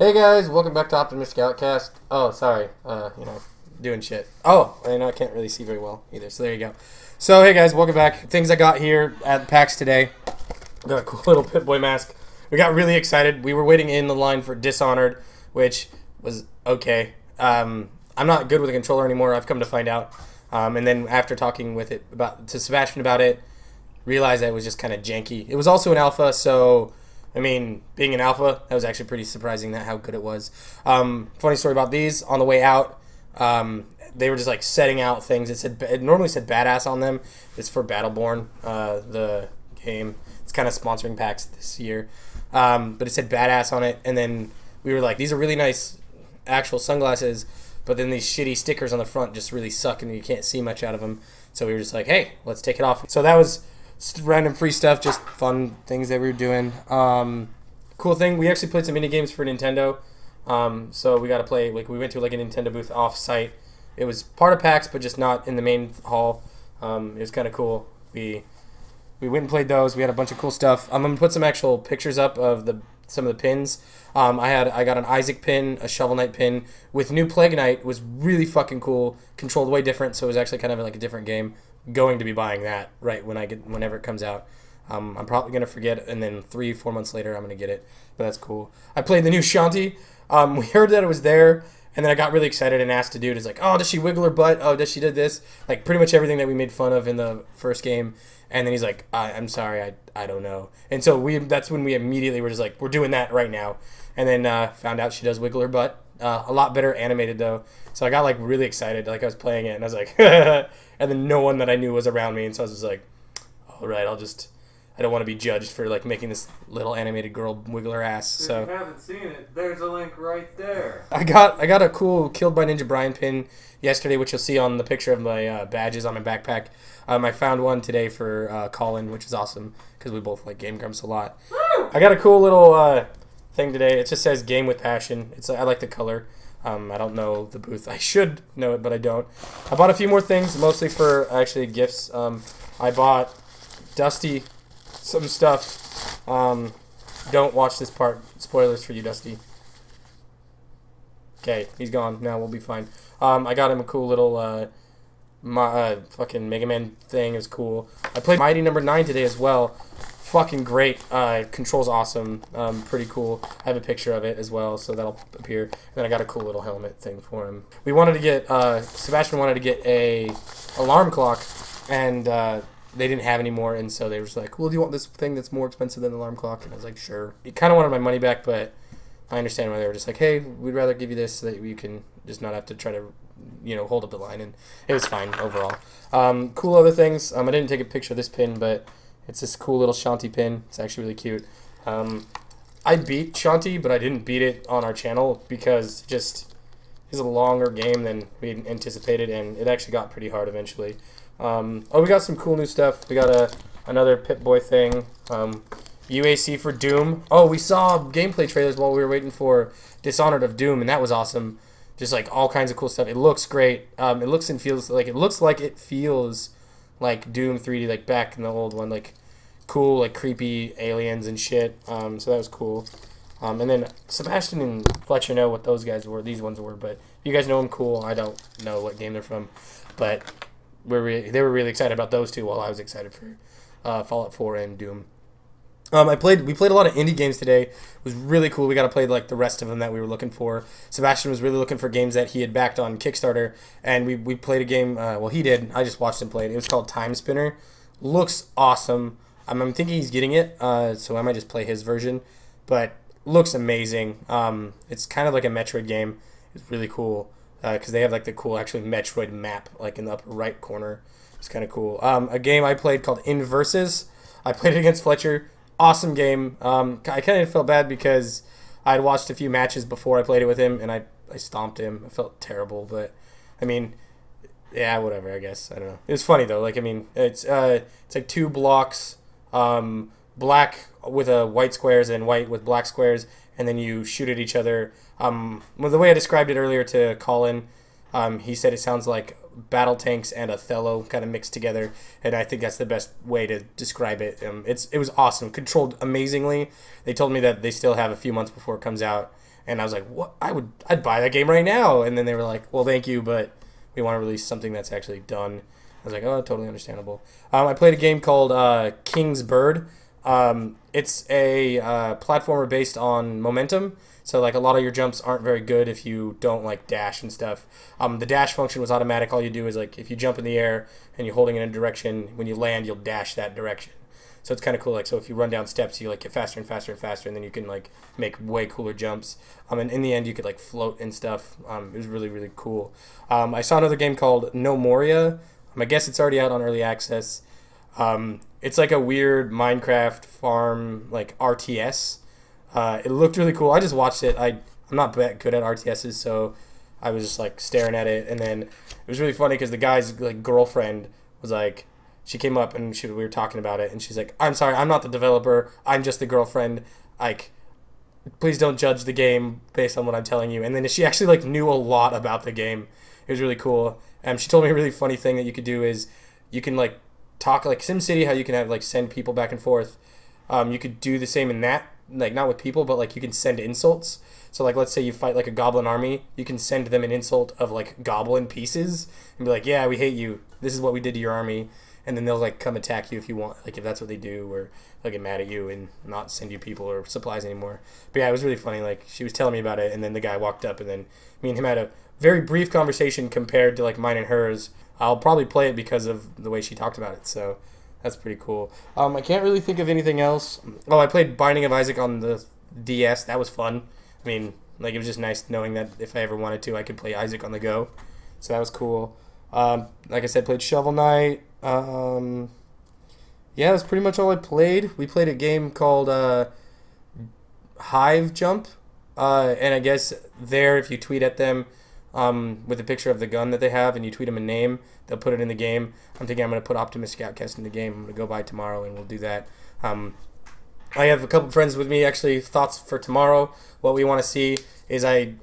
Hey guys, welcome back to Optimus Scoutcast. Oh, sorry, doing shit. Oh, and I can't really see very well either, so there you go. So, hey guys, welcome back. Things I got here at PAX today. Got a cool little Pip-Boy mask. We got really excited. We were waiting in the line for Dishonored, which was okay. I'm not good with a controller anymore, I've come to find out. And then after talking to Sebastian about it, realized that it was just kind of janky. It was also an alpha, so... I mean, being an alpha, that was actually pretty surprising how good it was. Funny story about these. On the way out, they were just like setting out things. It normally said badass on them. It's for Battleborn, the game. It's kind of sponsoring PAX this year. But it said badass on it. And then we were like, these are really nice actual sunglasses. But then these shitty stickers on the front just really suck and you can't see much out of them. So we were just like, hey, let's take it off. So that was... random free stuff, just fun things that we were doing. Cool thing, we actually played some indie games for Nintendo. So we got to play, like, we went to like a Nintendo booth off-site. It was part of PAX, but just not in the main hall. It was kind of cool. We went and played those. We had a bunch of cool stuff. I'm gonna put some actual pictures up of some of the pins. I got an Isaac pin, a Shovel Knight pin with new Plague Knight. It was really fucking cool. Controlled way different, so it was actually kind of like a different game. Going to be buying that right whenever it comes out. I'm probably gonna forget, and then 3-4 months later I'm gonna get it. But that's cool. I played the new Shanti. We heard that it was there, and then I got really excited and asked the dude, "Is like, oh, does she wiggle her butt? Oh, does she did this? Like pretty much everything that we made fun of in the first game." And then he's like, "I'm sorry, I don't know." And so that's when we immediately were just like, "We're doing that right now." And then found out she does wiggle her butt. A lot better animated though. So I got like really excited, like I was playing it, and I was like, and then no one that I knew was around me, and so I was just like, all right, I don't want to be judged for like making this little animated girl wiggle her ass. So if you haven't seen it, there's a link right there. I got a cool Killed by Ninja Brian pin yesterday, which you'll see on the picture of my badges on my backpack. I found one today for Colin, which is awesome because we both like Game Grumps a lot. Woo! I got a cool little thing today. It just says "Game with Passion." I like the color. I don't know the booth. I should know it, but I don't. I bought a few more things, mostly for actually gifts. I bought Dusty some stuff. Don't watch this part. Spoilers for you, Dusty. Okay, he's gone. Now we'll be fine. I got him a cool little fucking Mega Man thing. It was cool. I played Mighty Number 9 today as well. Fucking great. Controls awesome. Pretty cool. I have a picture of it as well, so that'll appear. And then I got a cool little helmet thing for him. We wanted to get, Sebastian wanted to get a alarm clock, and they didn't have any more, and so they were just like, well, do you want this thing that's more expensive than the alarm clock? And I was like, sure. He kind of wanted my money back, but I understand why they were just like, hey, we'd rather give you this so that you can just not have to try to, hold up the line, and it was fine overall. Cool other things. I didn't take a picture of this pin, but it's this cool little Shanti pin. It's actually really cute. I beat Shanti, but I didn't beat it on our channel because just it's a longer game than we anticipated, and it actually got pretty hard eventually. We got some cool new stuff. We got another Pip-Boy thing. UAC for Doom. Oh, we saw gameplay trailers while we were waiting for Dishonored of Doom, and that was awesome. Just like all kinds of cool stuff. It looks great. It looks and feels like it feels like Doom 3D, like back in the old one, like cool, like creepy aliens and shit. So that was cool. And then Sebastian and Fletcher know what those guys were. These ones were, but if you guys know them, cool. I don't know what game they're from, but they were really excited about those two, while I was excited for Fallout 4 and Doom. We played a lot of indie games today. It was really cool. We got to play like the rest of them that we were looking for. Sebastian was really looking for games that he had backed on Kickstarter, and we played a game. Well, he did. I just watched him play it. It was called Time Spinner. Looks awesome. I'm thinking he's getting it, so I might just play his version. But looks amazing. It's kind of like a Metroid game. It's really cool because they have like the cool actually Metroid map like in the upper right corner. It's kind of cool. A game I played called Inversus. I played it against Fletcher. Awesome game. I kind of felt bad because I'd watched a few matches before I played it with him, and I stomped him. I felt terrible, but I mean, yeah, whatever. I guess I don't know. It was funny though. Like I mean, it's like 2 blocks, black with white squares and white with black squares, and then you shoot at each other. Well, the way I described it earlier to Colin, he said it sounds like battle tanks and Othello kind of mixed together, and I think that's the best way to describe it. It was awesome, controlled amazingly. They told me that they still have a few months before it comes out, And I was like, what? I'd buy that game right now. And then they were like, well, thank you, but we want to release something that's actually done. I was like, oh, totally understandable. I played a game called King's Bird. It's a platformer based on momentum. So like a lot of your jumps aren't very good if you don't like dash and stuff. The dash function was automatic. All you do is like if you jump in the air and you're holding it in a direction, when you land, you'll dash that direction. So it's kind of cool. Like so, if you run down steps, you like get faster and faster and faster, and then you can like make way cooler jumps. And in the end, you could like float and stuff. It was really really cool. I saw another game called No Moria. I guess it's already out on early access. It's like a weird Minecraft farm like RTS. It looked really cool. I just watched it. I'm not that good at RTSs, so I was just like staring at it, and then it was really funny because the guy's like girlfriend was like, she came up and we were talking about it, and she's like, "I'm sorry, I'm not the developer. I'm just the girlfriend. Like, please don't judge the game based on what I'm telling you." And then she actually like knew a lot about the game. It was really cool. She told me a really funny thing that you could do is you can like talk like SimCity, how you can have like send people back and forth. You could do the same in that, like not with people, but like you can send insults. So like let's say you fight like a goblin army, you can send them an insult of like goblin pieces and be like, "Yeah, we hate you. This is what we did to your army." And then they'll like come attack you if you want, like if that's what they do, or they'll get mad at you and not send you people or supplies anymore. But yeah, it was really funny. Like she was telling me about it, and then the guy walked up, and then me and him had a very brief conversation compared to like mine and hers. I'll probably play it because of the way she talked about it. So that's pretty cool. I can't really think of anything else. Oh, I played Binding of Isaac on the DS. That was fun. I mean, like it was just nice knowing that if I ever wanted to, I could play Isaac on the go. So that was cool. Like I said, played Shovel Knight. Yeah, that's pretty much all I played. We played a game called Hive Jump. And I guess there, if you tweet at them with a picture of the gun that they have and you tweet them a name, they'll put it in the game. I'm thinking I'm going to put Optimistic Outcast in the game. I'm going to go by tomorrow and we'll do that. I have a couple friends with me, actually, thoughts for tomorrow. What we want to see is I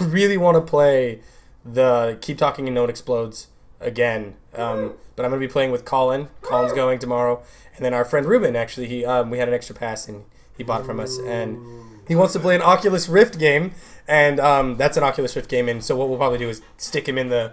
really want to play the Keep Talking and No One Explodes again. But I'm going to be playing with Colin. Colin's going tomorrow. And then our friend Ruben, actually, we had an extra pass and he bought it from us. And he wants to play an Oculus Rift game. And that's an Oculus Rift game. And so what we'll probably do is stick him in the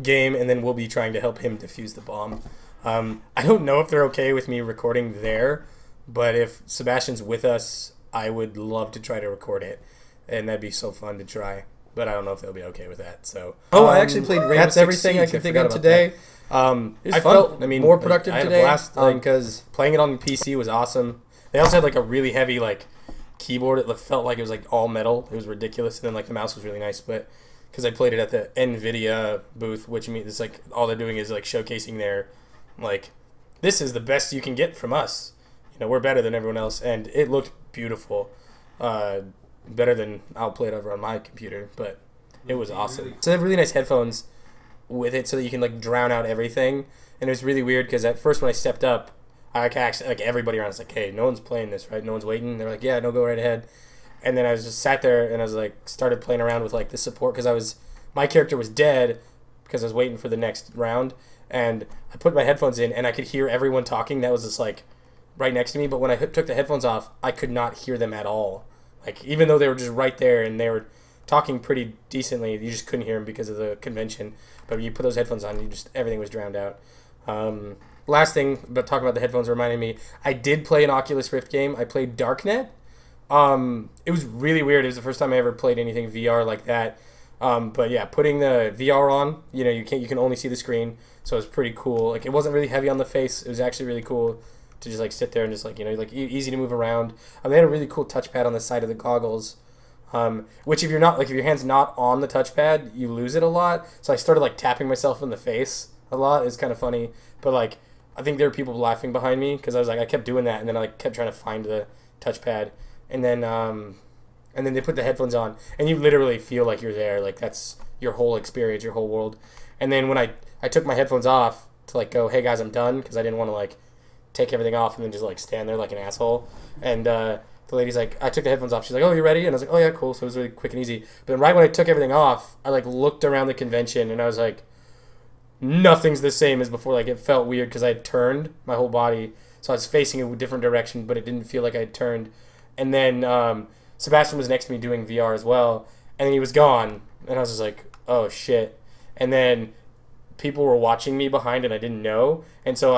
game, and then we'll be trying to help him defuse the bomb. I don't know if they're okay with me recording there, but if Sebastian's with us, I would love to try to record it. And that'd be so fun to try. But I don't know if they'll be okay with that. So I actually played Rainbow Six Siege. That's everything I can think of today. I felt more productive today. I had a blast because playing it on the PC was awesome. They also had like a really heavy like keyboard. It felt like it was like all metal. It was ridiculous. And then like the mouse was really nice, but because I played it at the NVIDIA booth, which means it's like all they're doing is like showcasing their like, this is the best you can get from us. You know, we're better than everyone else, and it looked beautiful. Better than I'll play it over on my computer, but it was awesome. So they have really nice headphones with it so that you can like drown out everything. And it was really weird because at first when I stepped up, I asked like everybody around, was like, "Hey, no one's playing this, right? No one's waiting." They're like, "Yeah, no, go right ahead." And then I was just sat there and I was like, started playing around with like the support because my character was dead because I was waiting for the next round. And I put my headphones in and I could hear everyone talking that was just like right next to me. But when I took the headphones off, I could not hear them at all. Like, even though they were just right there and they were talking pretty decently, you just couldn't hear them because of the convention. But when you put those headphones on, everything was drowned out. Last thing, but talking about the headphones reminded me, I did play an Oculus Rift game. I played Darknet. It was really weird. It was the first time I ever played anything VR like that. But yeah, putting the VR on, you can only see the screen, so it was pretty cool. Like, it wasn't really heavy on the face. It was actually really cool to just like sit there and just like easy to move around. They had a really cool touchpad on the side of the goggles, which if your hand's not on the touchpad, you lose it a lot. So I started like tapping myself in the face a lot. It's kind of funny, but like I think there were people laughing behind me because I kept doing that, and then I like kept trying to find the touchpad, and then they put the headphones on, and you literally feel like you're there. Like that's your whole experience, your whole world. And then when I took my headphones off to like go, "Hey guys, I'm done," because I didn't want to like take everything off and then just like stand there like an asshole. And the lady's like, I took the headphones off. She's like, "Oh, you ready?" And I was like, "Oh yeah, cool." So it was really quick and easy. But then right when I took everything off, I like looked around the convention and I was like, nothing's the same as before. Like, it felt weird because I had turned my whole body, so I was facing a different direction, but it didn't feel like I had turned. And then Sebastian was next to me doing VR as well, and then he was gone, and I was just like, oh shit. And then people were watching me behind, and I didn't know, and so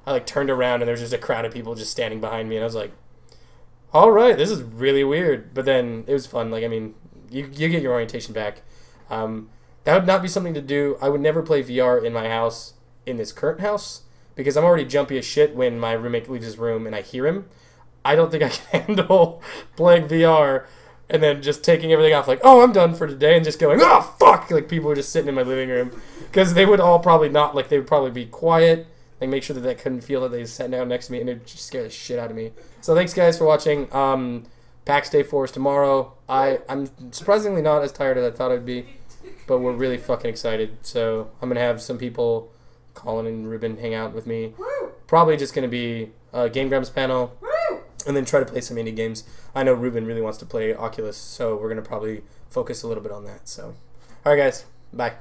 I turned around, and there was just a crowd of people just standing behind me, and I was like, all right, this is really weird. But then it was fun. Like, I mean, you get your orientation back. That would not be something to do. I would never play VR in my house, in this current house, because I'm already jumpy as shit when my roommate leaves his room and I hear him. I don't think I can handle playing VR and then just taking everything off, like, oh, I'm done for today, and just going, oh, fuck! Like, people were just sitting in my living room. Because they would all probably not, like, they would probably be quiet, like, make sure that they couldn't feel that they sat down next to me, and it would just scare the shit out of me. So thanks, guys, for watching. PAX Day 4 is tomorrow. I'm surprisingly not as tired as I thought I'd be, but we're really fucking excited. So I'm going to have some people, Colin and Ruben, hang out with me. Probably just going to be a Game Grumps panel. And then try to play some indie games. I know Ruben really wants to play Oculus, so we're going to probably focus a little bit on that. So, alright guys, bye.